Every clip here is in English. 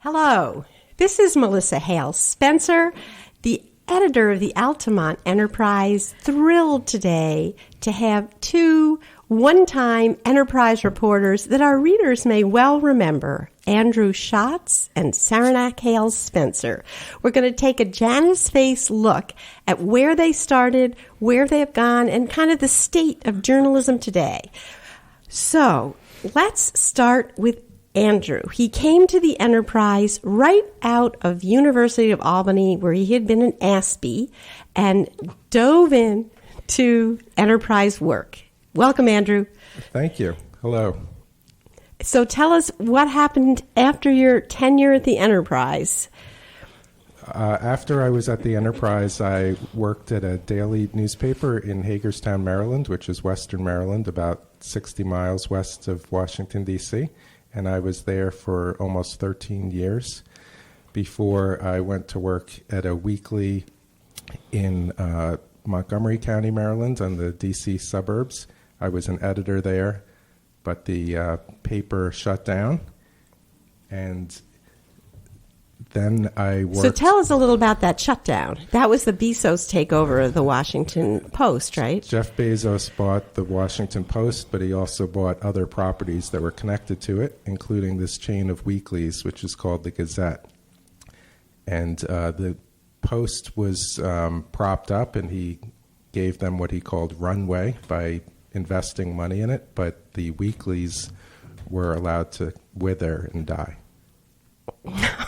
Hello, this is Melissa Hale Spencer, the editor of the Altamont Enterprise, thrilled today to have two one-time Enterprise reporters that our readers may well remember, Andrew Schotz and Saranac Hale Spencer. We're going to take a Janus face look at where they started, where they have gone, and kind of the state of journalism today. So let's start with Andrew. He came to the Enterprise right out of University of Albany, where he had been an ASPE, and dove in to Enterprise work. Welcome, Andrew. Thank you. Hello. So tell us what happened after your tenure at the Enterprise. After I was at the Enterprise, I worked at a daily newspaper in Hagerstown, Maryland, which is western Maryland, about 60 miles west of Washington, D.C., and I was there for almost 13 years before I went to work at a weekly in Montgomery County, Maryland, on the D.C. suburbs. I was an editor there, but the paper shut down, and then I worked... So tell us a little about that shutdown. That was the Bezos takeover of the Washington Post, right? Jeff Bezos bought the Washington Post, but he also bought other properties that were connected to it, including this chain of weeklies, which is called the Gazette. And the Post was propped up, and he gave them what he called runway by investing money in it, but the weeklies were allowed to wither and die.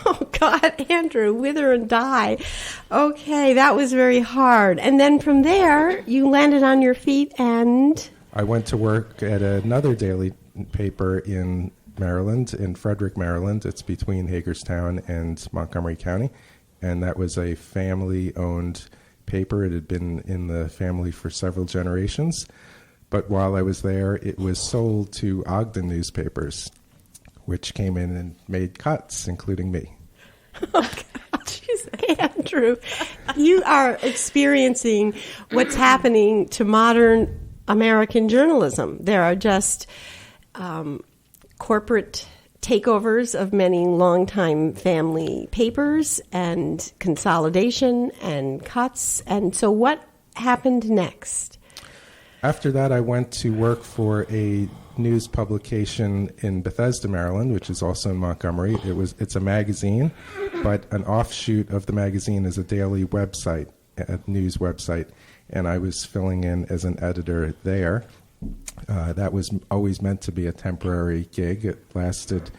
Oh, God, Andrew, wither and die. Okay, that was very hard. And then from there, you landed on your feet and... I went to work at another daily paper in Maryland, in Frederick, Maryland. It's between Hagerstown and Montgomery County. And that was a family-owned paper. It had been in the family for several generations. But while I was there, it was sold to Ogden newspapers, which came in and made cuts, including me. Oh, God, geez, Andrew, you are experiencing what's happening to modern American journalism. There are just corporate takeovers of many longtime family papers and consolidation and cuts. And so what happened next? After that, I went to work for a news publication in Bethesda, Maryland, which is also in Montgomery. It's a magazine, but an offshoot of the magazine is a daily website, a news website, and I was filling in as an editor there. That was always meant to be a temporary gig. It lasted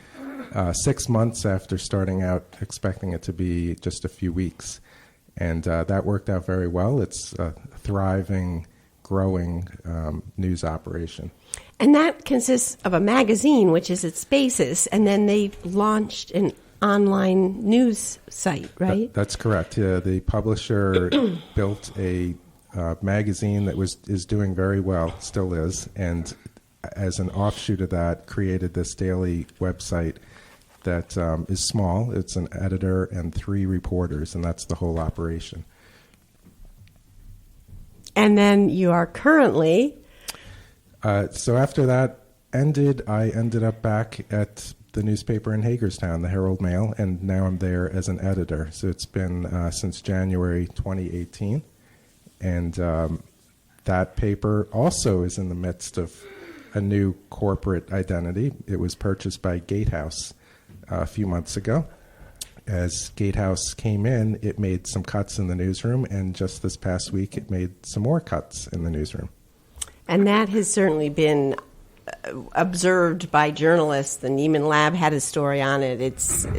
6 months after starting out, expecting it to be just a few weeks, and that worked out very well. It's a thriving, growing news operation. And that consists of a magazine, which is its basis, and then they launched an online news site, right? That's correct. Yeah, the publisher built a magazine that is doing very well, still is, and as an offshoot of that, created this daily website that is small. It's an editor and 3 reporters, and that's the whole operation. And then you are currently... So after that ended, I ended up back at the newspaper in Hagerstown, the Herald Mail, and now I'm there as an editor. So it's been since January 2018, and that paper also is in the midst of a new corporate identity. It was purchased by Gatehouse a few months ago. As Gatehouse came in, it made some cuts in the newsroom, and just this past week it made some more cuts in the newsroom. And that has certainly been observed by journalists. The Neiman Lab had a story on it.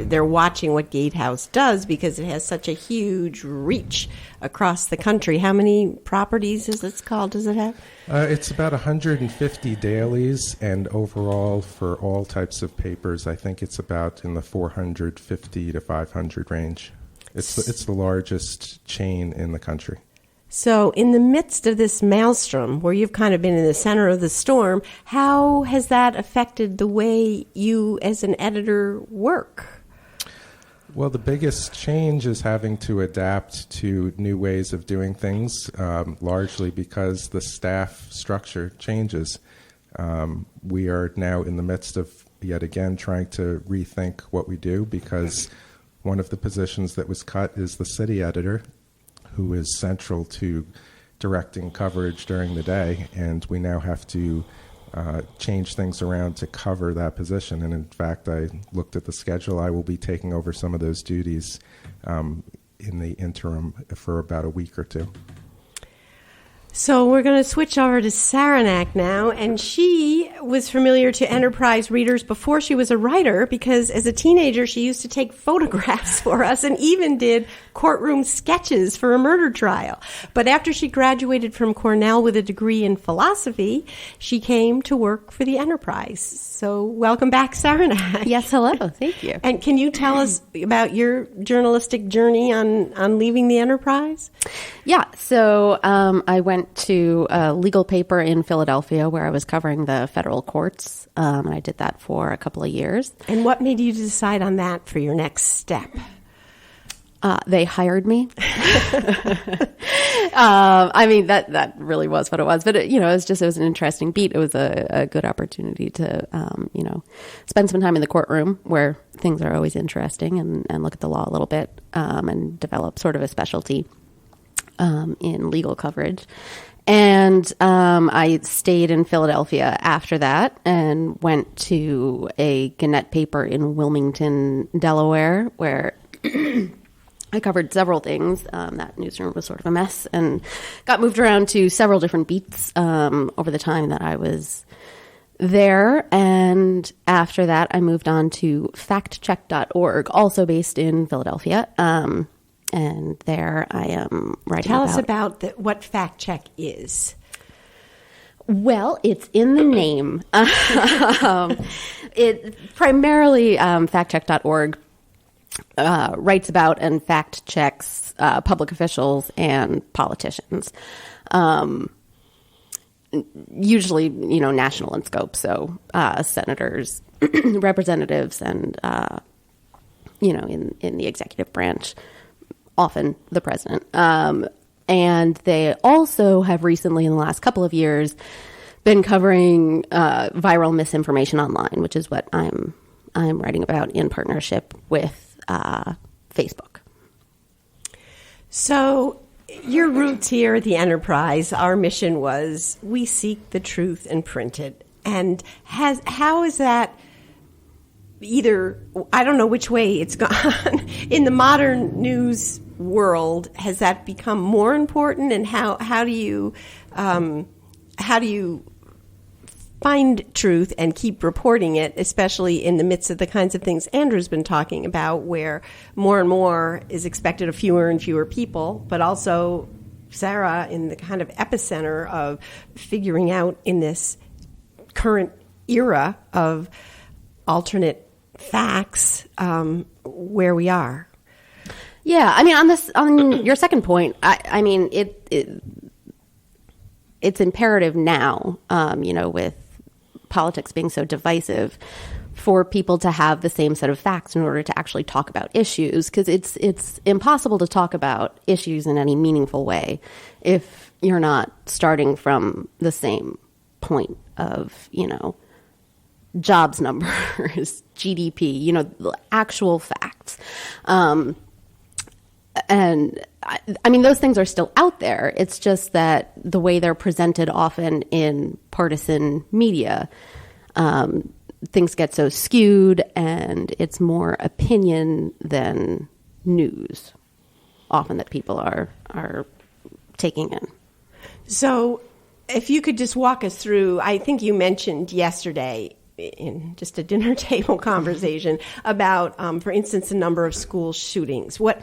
They're watching what Gatehouse does because it has such a huge reach across the country. How many properties does it have? It's about 150 dailies, and overall for all types of papers, I think it's about in the 450 to 500 range. It's the largest chain in the country. So in the midst of this maelstrom, where you've kind of been in the center of the storm, how has that affected the way you as an editor work? Well, the biggest change is having to adapt to new ways of doing things, largely because the staff structure changes. We are now in the midst of yet again trying to rethink what we do, because one of the positions that was cut is the city editor, who is central to directing coverage during the day, and we now have to change things around to cover that position. And in fact, I looked at the schedule. I will be taking over some of those duties in the interim for about a week or two. So we're going to switch over to Saranac now, and she was familiar to Enterprise readers before she was a writer, because as a teenager she used to take photographs for us and even did courtroom sketches for a murder trial. But after she graduated from Cornell with a degree in philosophy, she came to work for the Enterprise. So welcome back, Saranac. Yes, hello. Thank you. And can you tell us about your journalistic journey on leaving the Enterprise? Yeah, so I went to a legal paper in Philadelphia where I was covering the federal courts, and I did that for a couple of years. And what made you decide on that for your next step? They hired me. I mean, that really was what it was. But, it was an interesting beat. It was a good opportunity to, spend some time in the courtroom where things are always interesting, and look at the law a little bit, and develop sort of a specialty in legal coverage. And I stayed in Philadelphia after that and went to a Gannett paper in Wilmington, Delaware, where I covered several things. That newsroom was sort of a mess, and got moved around to several different beats over the time that I was there. And after that, I moved on to factcheck.org, also based in Philadelphia. And there I am writing Tell us about what Fact Check is. Well, it's in the name. It primarily, factcheck.org writes about and fact checks public officials and politicians. Usually, national in scope. So senators, representatives, and, in the executive branch. Often the president. And they also have recently, in the last couple of years, been covering viral misinformation online, which is what I'm writing about in partnership with Facebook. So your roots here at the Enterprise, our mission was, we seek the truth and print it. And how is that either, I don't know which way it's gone, in the modern news world, has that become more important? And how do you find truth and keep reporting it, especially in the midst of the kinds of things Andrew's been talking about, where more and more is expected of fewer and fewer people, but also Sarah in the kind of epicenter of figuring out in this current era of alternate facts where we are. Yeah, I mean, on your second point, I mean, it's imperative now, with politics being so divisive, for people to have the same set of facts in order to actually talk about issues, because it's impossible to talk about issues in any meaningful way if you're not starting from the same point of, jobs numbers, GDP, the actual facts. And I mean, those things are still out there. It's just that the way they're presented often in partisan media, things get so skewed, and it's more opinion than news often that people are taking in. So if you could just walk us through, I think you mentioned yesterday in just a dinner table conversation about, for instance, the number of school shootings. What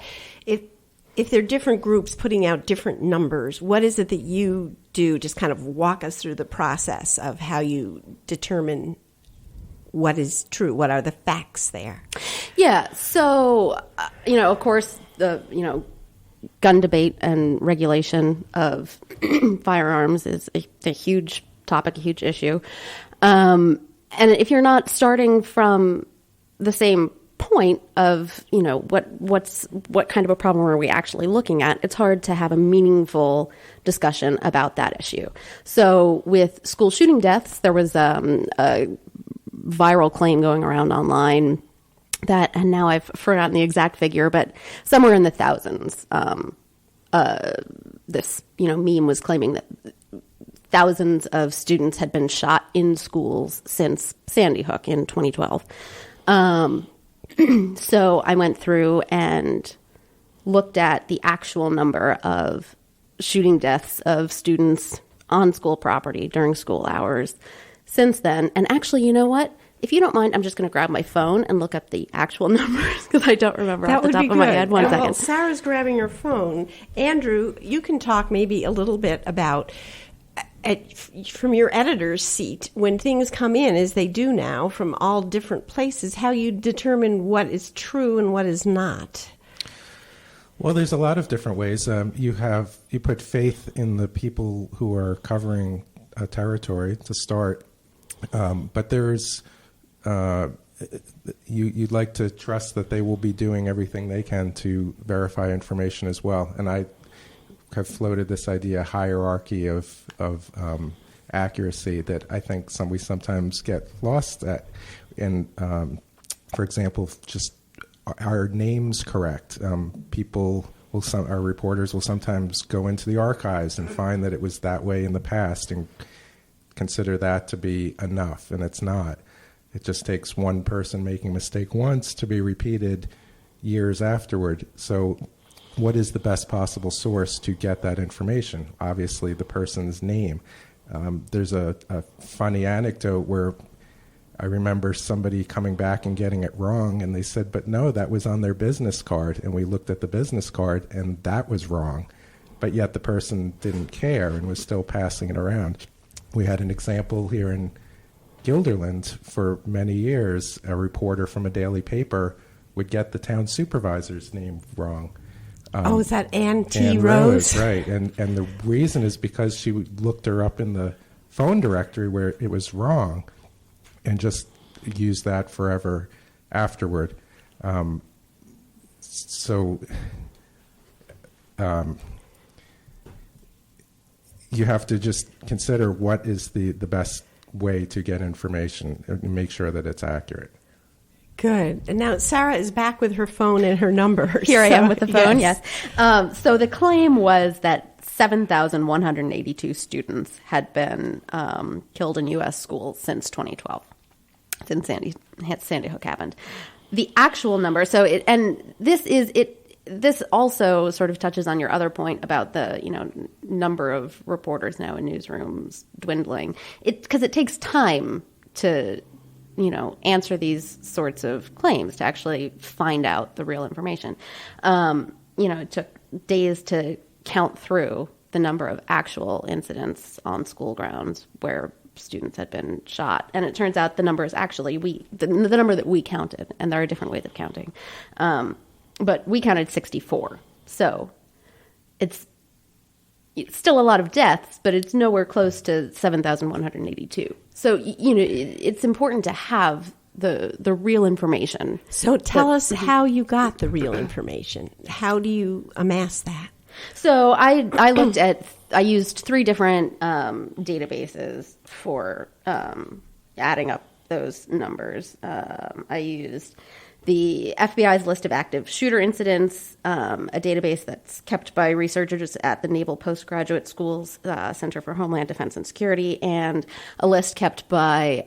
if there are different groups putting out different numbers, what is it that you do? Just kind of walk us through the process of how you determine what is true. What are the facts there? Yeah. So, of course, the, gun debate and regulation of firearms is a huge topic, a huge issue. And if you're not starting from the same point of, what kind of a problem are we actually looking at, it's hard to have a meaningful discussion about that issue. So with school shooting deaths, there was a viral claim going around online that, and now I've forgotten the exact figure, but somewhere in the thousands. This, meme was claiming that thousands of students had been shot in schools since Sandy Hook in 2012. So I went through and looked at the actual number of shooting deaths of students on school property during school hours since then. And actually, you know what? If you don't mind, I'm just going to grab my phone and look up the actual numbers because I don't remember off the top of my head. One second. Well, Sarah's grabbing her phone. Andrew, you can talk maybe a little bit about, from your editor's seat, when things come in, as they do now, from all different places, how you determine what is true and what is not. Well, there's a lot of different ways. You put faith in the people who are covering a territory to start, but there's you'd like to trust that they will be doing everything they can to verify information as well. And I have floated this idea hierarchy of accuracy that I think we sometimes get lost at. And for example, just our names correct. Our reporters will sometimes go into the archives and find that it was that way in the past and consider that to be enough, and it's not. It just takes one person making a mistake once to be repeated years afterward. So what is the best possible source to get that information? Obviously, the person's name. There's a funny anecdote where I remember somebody coming back and getting it wrong, and they said, but no, that was on their business card. And we looked at the business card, and that was wrong. But yet the person didn't care and was still passing it around. We had an example here in Guilderland for many years. A reporter from a daily paper would get the town supervisor's name wrong. Is that Ann T. Ann Rose? Right. And the reason is because she looked her up in the phone directory where it was wrong and just used that forever afterward. You have to just consider what is the best way to get information and make sure that it's accurate. Good. And now Sarah is back with her phone and her number. Here I am with the phone, yes. So the claim was that 7,182 students had been killed in U.S. schools since 2012, since Sandy Hook happened. The actual number, this also sort of touches on your other point about the number of reporters now in newsrooms dwindling. Because it takes time to answer these sorts of claims, to actually find out the real information. It took days to count through the number of actual incidents on school grounds where students had been shot. And it turns out the number is actually the number that we counted, and there are different ways of counting. But we counted 64. So it's still a lot of deaths, but it's nowhere close to 7,182. So, it's important to have the real information. So tell us how you got the real information. How do you amass that? So I used 3 different databases for adding up those numbers. I used the FBI's list of active shooter incidents, a database that's kept by researchers at the Naval Postgraduate School's Center for Homeland Defense and Security, and a list kept by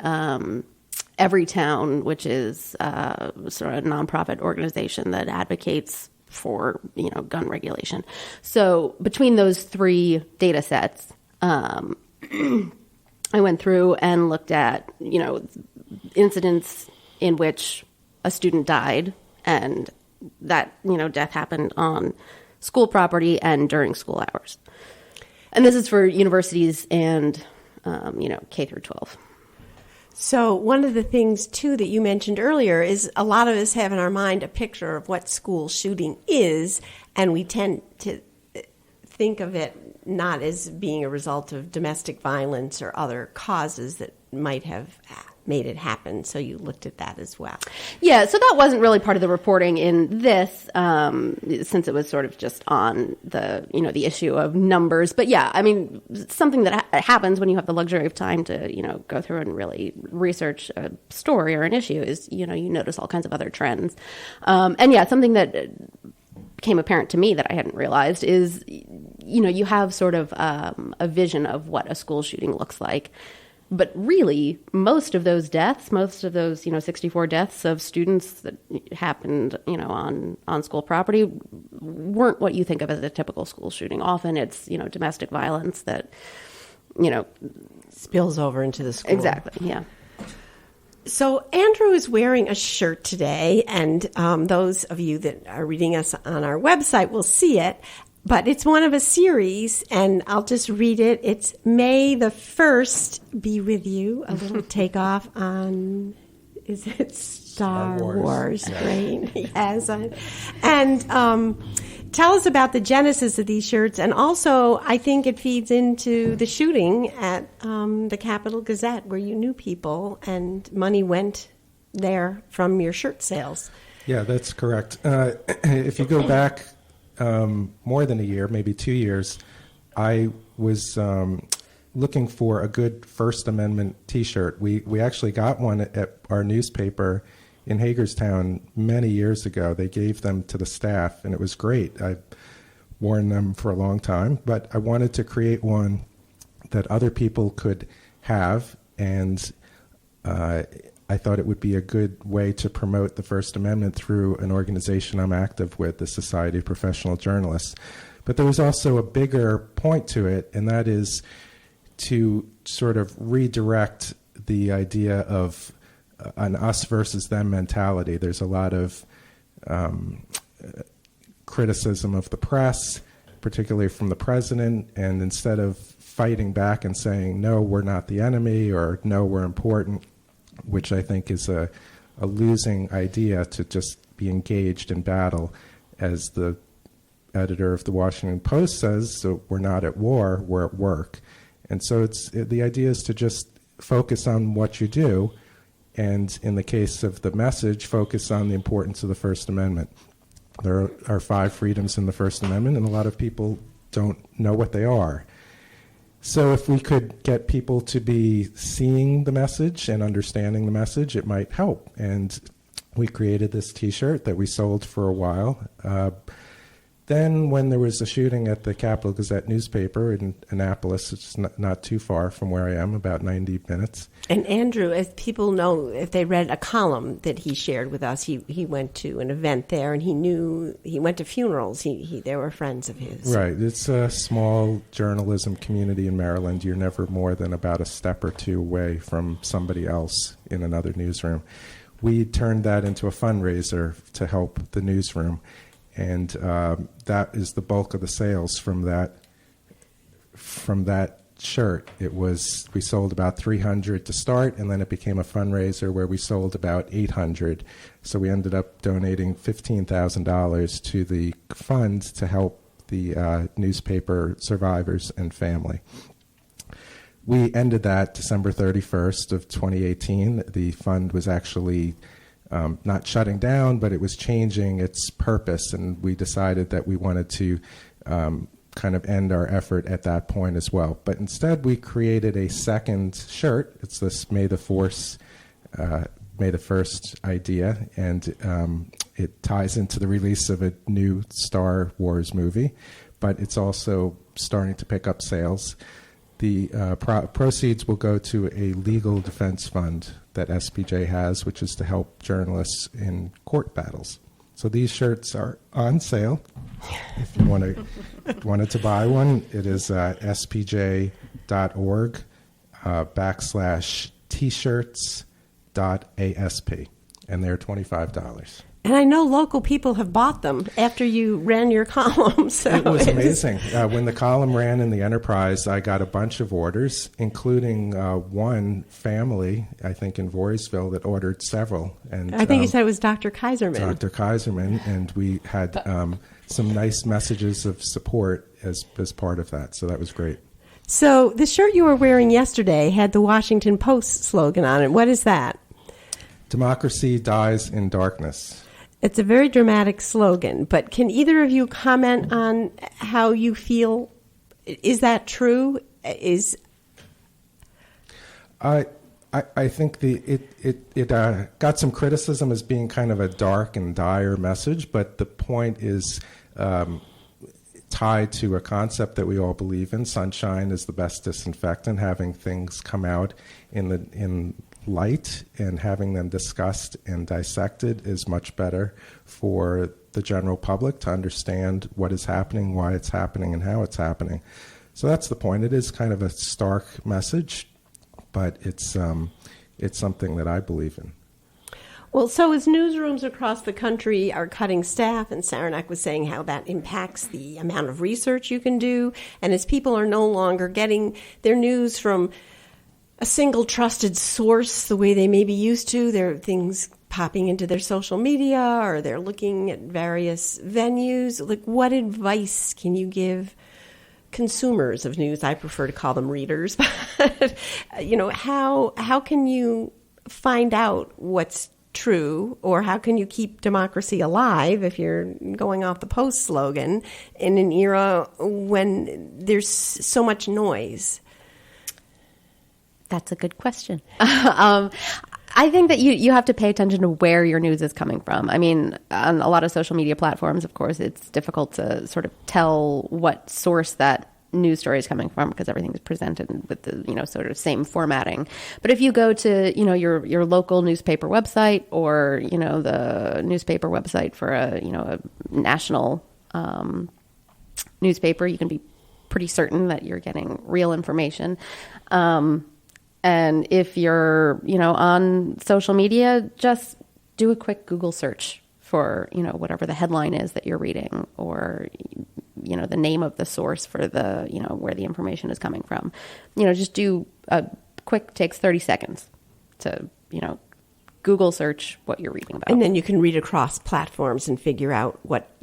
Everytown, which is sort of a nonprofit organization that advocates for gun regulation. So between those 3 data sets, I went through and looked at incidents in which a student died, and that death happened on school property and during school hours. And this is for universities and K through 12. So one of the things too that you mentioned earlier is a lot of us have in our mind a picture of what school shooting is, and we tend to think of it not as being a result of domestic violence or other causes that might have made it happen. So you looked at that as well. Yeah, so that wasn't really part of the reporting in this, since it was sort of just on the, the issue of numbers. But yeah, I mean, something that happens when you have the luxury of time to, go through and really research a story or an issue is, you notice all kinds of other trends. And yeah, something that became apparent to me that I hadn't realized is, you have sort of a vision of what a school shooting looks like. But really, most of those 64 deaths of students that happened, on school property weren't what you think of as a typical school shooting. Often it's, domestic violence that, spills over into the school. Exactly, yeah. So Andrew is wearing a shirt today, and those of you that are reading us on our website will see it. But it's one of a series, and I'll just read it. It's May the 1st be with you. A little takeoff on, is it Star Wars? Yeah. Right? Yes. And tell us about the genesis of these shirts. And also, I think it feeds into the shooting at the Capital Gazette, where you knew people, and money went there from your shirt sales. Yeah, that's correct. If you go back more than a year, maybe 2 years, I was looking for a good First Amendment T-shirt. We actually got one at our newspaper in Hagerstown many years ago. They gave them to the staff, and it was great. I've worn them for a long time, but I wanted to create one that other people could have, and I thought it would be a good way to promote the First Amendment through an organization I'm active with, the Society of Professional Journalists. But there was also a bigger point to it, and that is to sort of redirect the idea of an us versus them mentality. There's a lot of criticism of the press, particularly from the president, and instead of fighting back and saying, no, we're not the enemy, or no, we're important, which I think is a losing idea, to just be engaged in battle. As the editor of the Washington Post says, so we're not at war, we're at work. And so the idea is to just focus on what you do, and in the case of the message, focus on the importance of the First Amendment. There are 5 freedoms in the First Amendment, and a lot of people don't know what they are. So if we could get people to be seeing the message and understanding the message, it might help. And we created this T-shirt that we sold for a while. Then when there was a shooting at the Capital Gazette newspaper in Annapolis, it's not too far from where I am, about 90 minutes. And Andrew, as people know, if they read a column that he shared with us, he went to an event there, and he went to funerals. They were friends of his. Right. It's a small journalism community in Maryland. You're never more than about a step or two away from somebody else in another newsroom. We turned that into a fundraiser to help the newsroom. And that is the bulk of the sales from that shirt. We sold about 300 to start, and then it became a fundraiser where we sold about 800. So we ended up donating $15,000 to the fund to help the newspaper survivors and family. We ended that December 31st of 2018. The fund was actually not shutting down, but it was changing its purpose, and we decided that we wanted to kind of end our effort at that point as well. But instead, we created a second shirt. It's this May the 1st idea, and it ties into the release of a new Star Wars movie, but it's also starting to pick up sales. The proceeds will go to a legal defense fund that SPJ has, which is to help journalists in court battles. So these shirts are on sale. If you wanted to buy one, it is spj.org /t-shirts.asp, and they're $25. And I know local people have bought them after you ran your column. So it was amazing. When the column ran in the Enterprise, I got a bunch of orders, including one family, I think in Voorheesville, that ordered several. And I think you said it was Dr. Kaiserman. Dr. Kaiserman, and we had some nice messages of support as part of that. So that was great. So the shirt you were wearing yesterday had the Washington Post slogan on it. What is that? Democracy dies in darkness. It's a very dramatic slogan, but can either of you comment on how you feel? Is that true? I think it got some criticism as being kind of a dark and dire message, but the point is tied to a concept that we all believe in. Sunshine is the best disinfectant. Having things come out in light and having them discussed and dissected is much better for the general public to understand what is happening, why it's happening, and how it's happening. So that's the point. It is kind of a stark message, but it's something that I believe in. Well, so as newsrooms across the country are cutting staff, and Saranac was saying how that impacts the amount of research you can do, and as people are no longer getting their news from a single trusted source the way they may be used to, there are things popping into their social media, or they're looking at various venues. Like, what advice can you give consumers of news? I prefer to call them readers, but how can you find out what's true, or how can you keep democracy alive, if you're going off the Post slogan, in an era when there's so much noise? That's a good question. I think that you have to pay attention to where your news is coming from. I mean, on a lot of social media platforms, of course, it's difficult to sort of tell what source that news story is coming from, because everything is presented with the sort of same formatting. But if you go to your local newspaper website, or the newspaper website for a national newspaper, you can be pretty certain that you're getting real information. And if you're, on social media, just do a quick Google search for, whatever the headline is that you're reading, or, the name of the source for the, where the information is coming from. Just do a quick, takes 30 seconds to, Google search what you're reading about. And then you can read across platforms and figure out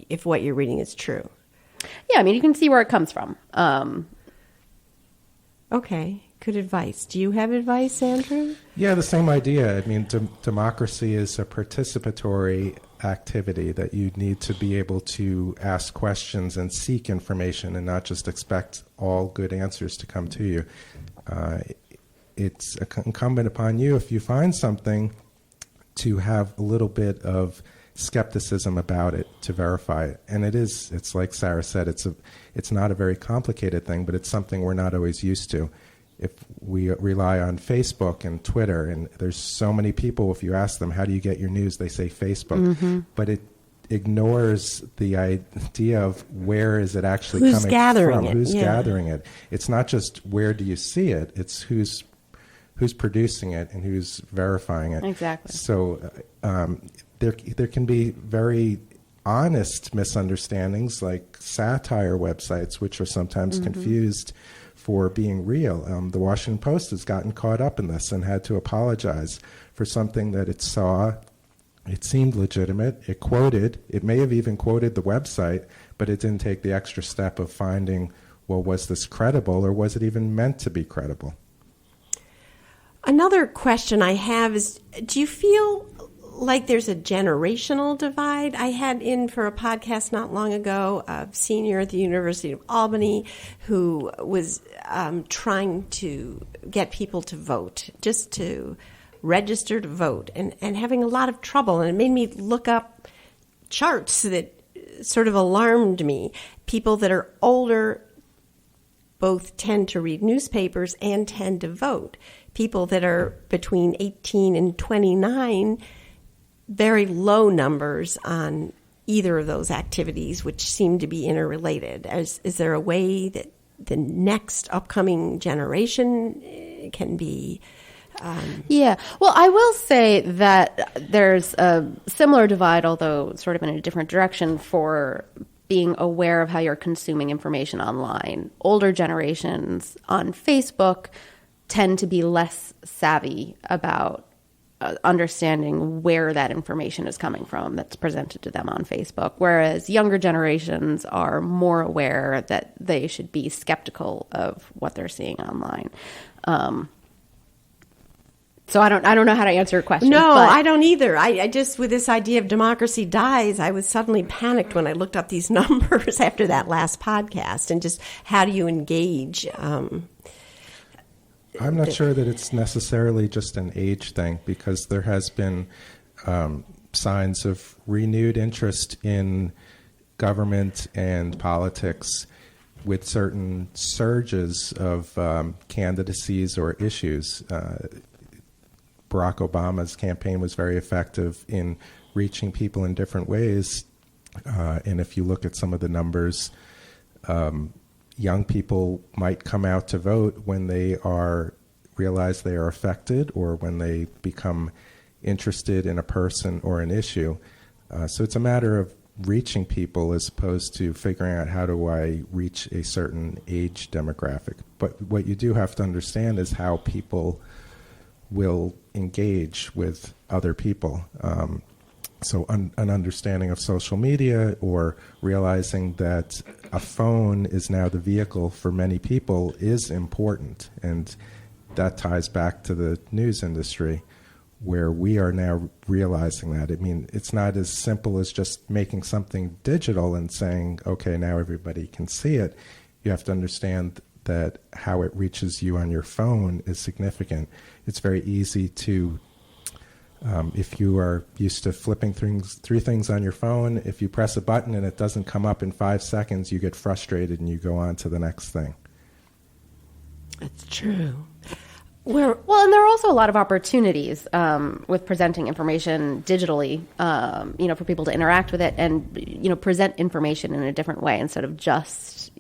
if what you're reading is true. Yeah, I mean, you can see where it comes from. Okay. Good advice. Do you have advice, Andrew? Yeah, the same idea. I mean, democracy is a participatory activity that you need to be able to ask questions and seek information, and not just expect all good answers to come to you. It's incumbent upon you, if you find something, to have a little bit of skepticism about it, to verify it. And it's like Sarah said, it's not a very complicated thing, but it's something we're not always used to. If we rely on Facebook and Twitter, and there's so many people, if you ask them, how do you get your news, they say Facebook. Mm-hmm. But it ignores the idea of where is it actually coming from, who's gathering it. It's not just where do you see it, it's who's producing it and who's verifying it. Exactly. So there can be very honest misunderstandings, like satire websites, which are sometimes confused for being real. The Washington Post has gotten caught up in this and had to apologize for something that it saw. It seemed legitimate. It may have even quoted the website, but it didn't take the extra step of finding, well, was this credible, or was it even meant to be credible? Another question I have is, do you feel like there's a generational divide? I had in for a podcast not long ago a senior at the University of Albany who was trying to get people to vote, just to register to vote, and having a lot of trouble. And it made me look up charts that sort of alarmed me. People that are older both tend to read newspapers and tend to vote. People that are between 18 and 29, very low numbers on either of those activities, which seem to be interrelated. Is there a way that the next upcoming generation can be? Yeah. Well, I will say that there's a similar divide, although sort of in a different direction, for being aware of how you're consuming information online. Older generations on Facebook tend to be less savvy about understanding where that information is coming from that's presented to them on Facebook, whereas younger generations are more aware that they should be skeptical of what they're seeing online. So I don't know how to answer your question. No, but I don't either. I just, with this idea of democracy dies, I was suddenly panicked when I looked up these numbers after that last podcast, and just how do you engage? I'm not sure that it's necessarily just an age thing, because there has been signs of renewed interest in government and politics with certain surges of candidacies or issues. Barack Obama's campaign was very effective in reaching people in different ways. And if you look at some of the numbers, young people might come out to vote when they realize they are affected, or when they become interested in a person or an issue. So it's a matter of reaching people as opposed to figuring out how do I reach a certain age demographic. But what you do have to understand is how people will engage with other people. So an understanding of social media, or realizing that a phone is now the vehicle for many people, is important. And that ties back to the news industry, where we are now realizing that. I mean, it's not as simple as just making something digital and saying, okay, now everybody can see it. You have to understand that how it reaches you on your phone is significant. It's very easy to, if you are used to flipping through things on your phone, if you press a button and it doesn't come up in 5 seconds, you get frustrated and you go on to the next thing. That's true. Well, and there are also a lot of opportunities with presenting information digitally, for people to interact with it and, present information in a different way instead of just,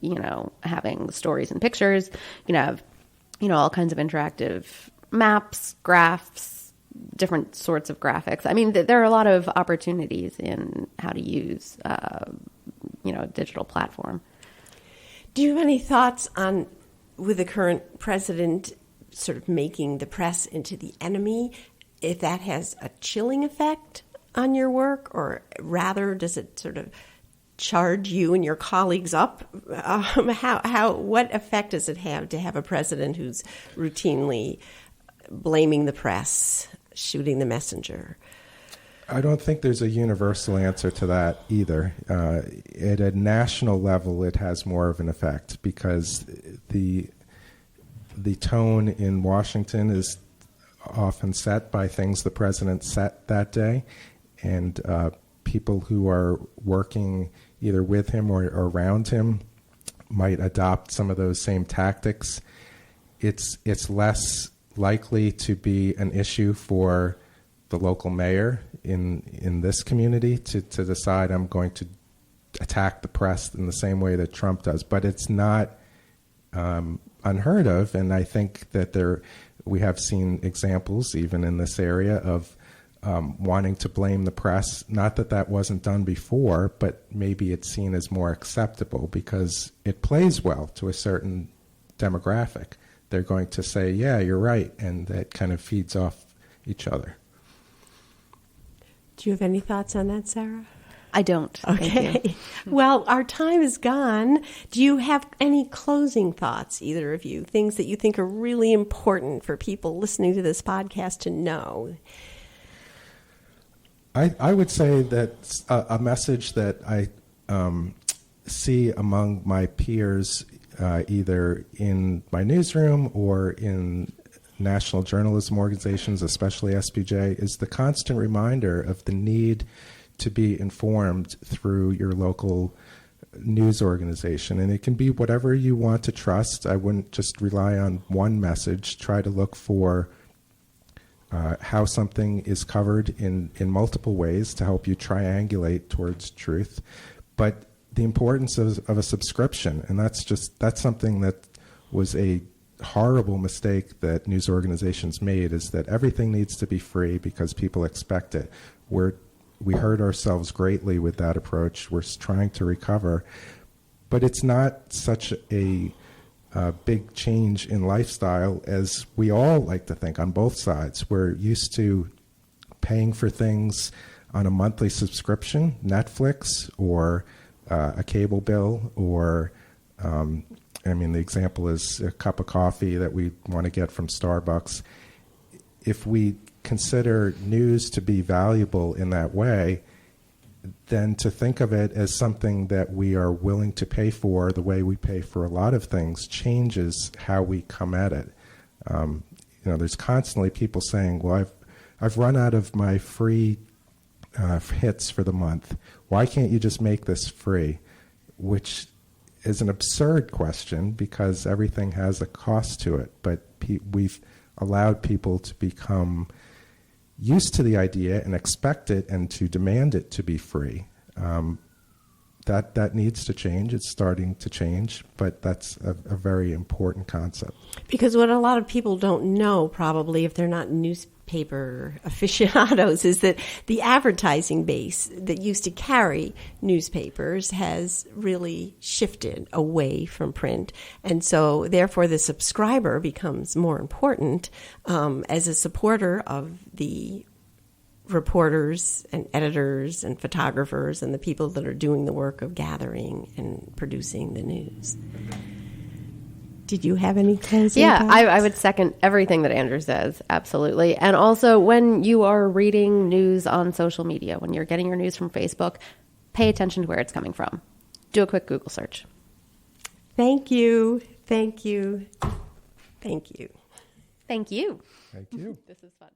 having stories and pictures. You can have, all kinds of interactive maps, graphs, different sorts of graphics. I mean, there are a lot of opportunities in how to use, a digital platform. Do you have any thoughts on, with the current president sort of making the press into the enemy, if that has a chilling effect on your work, or rather does it sort of charge you and your colleagues up? What effect does it have to have a president who's routinely blaming the press, shooting the messenger? I don't think there's a universal answer to that either. At a national level, it has more of an effect, because the tone in Washington is often set by things the president set that day, and people who are working either with him or around him might adopt some of those same tactics. It's less likely to be an issue for the local mayor in this community to decide, I'm going to attack the press in the same way that Trump does, but it's not unheard of. And I think that we have seen examples even in this area of wanting to blame the press. Not that wasn't done before, but maybe it's seen as more acceptable because it plays well to a certain demographic. They're going to say, yeah, you're right, and that kind of feeds off each other. Do you have any thoughts on that, Sarah? I don't. Okay. Well, our time is gone. Do you have any closing thoughts, either of you, things that you think are really important for people listening to this podcast to know? I would say that a message that I see among my peers, either in my newsroom or in national journalism organizations, especially SPJ, is the constant reminder of the need to be informed through your local news organization. And it can be whatever you want to trust. I wouldn't just rely on one message. Try to look for how something is covered in multiple ways to help you triangulate towards truth. But the importance of a subscription, and that's something that was a horrible mistake that news organizations made, is that everything needs to be free because people expect it. We hurt ourselves greatly with that approach. We're trying to recover, but it's not such a big change in lifestyle as we all like to think on both sides. We're used to paying for things on a monthly subscription, Netflix or a cable bill, or the example is a cup of coffee that we want to get from Starbucks. If we consider news to be valuable in that way, then to think of it as something that we are willing to pay for the way we pay for a lot of things changes how we come at it. There's constantly people saying, well, I've run out of my free hits for the month. Why can't you just make this free? Which is an absurd question because everything has a cost to it. But we've allowed people to become used to the idea and expect it and to demand it to be free. That needs to change. It's starting to change, but that's a very important concept. Because what a lot of people don't know, probably, if they're not newspaper aficionados, is that the advertising base that used to carry newspapers has really shifted away from print. And so, therefore, the subscriber becomes more important as a supporter of the reporters and editors and photographers and the people that are doing the work of gathering and producing the news. Did you have any closing thoughts? I would second everything that Andrew says, absolutely. And also, when you are reading news on social media, when you're getting your news from Facebook, pay attention to where it's coming from. Do a quick Google search. Thank you. Thank you. Thank you. Thank you. Thank you. This is fun.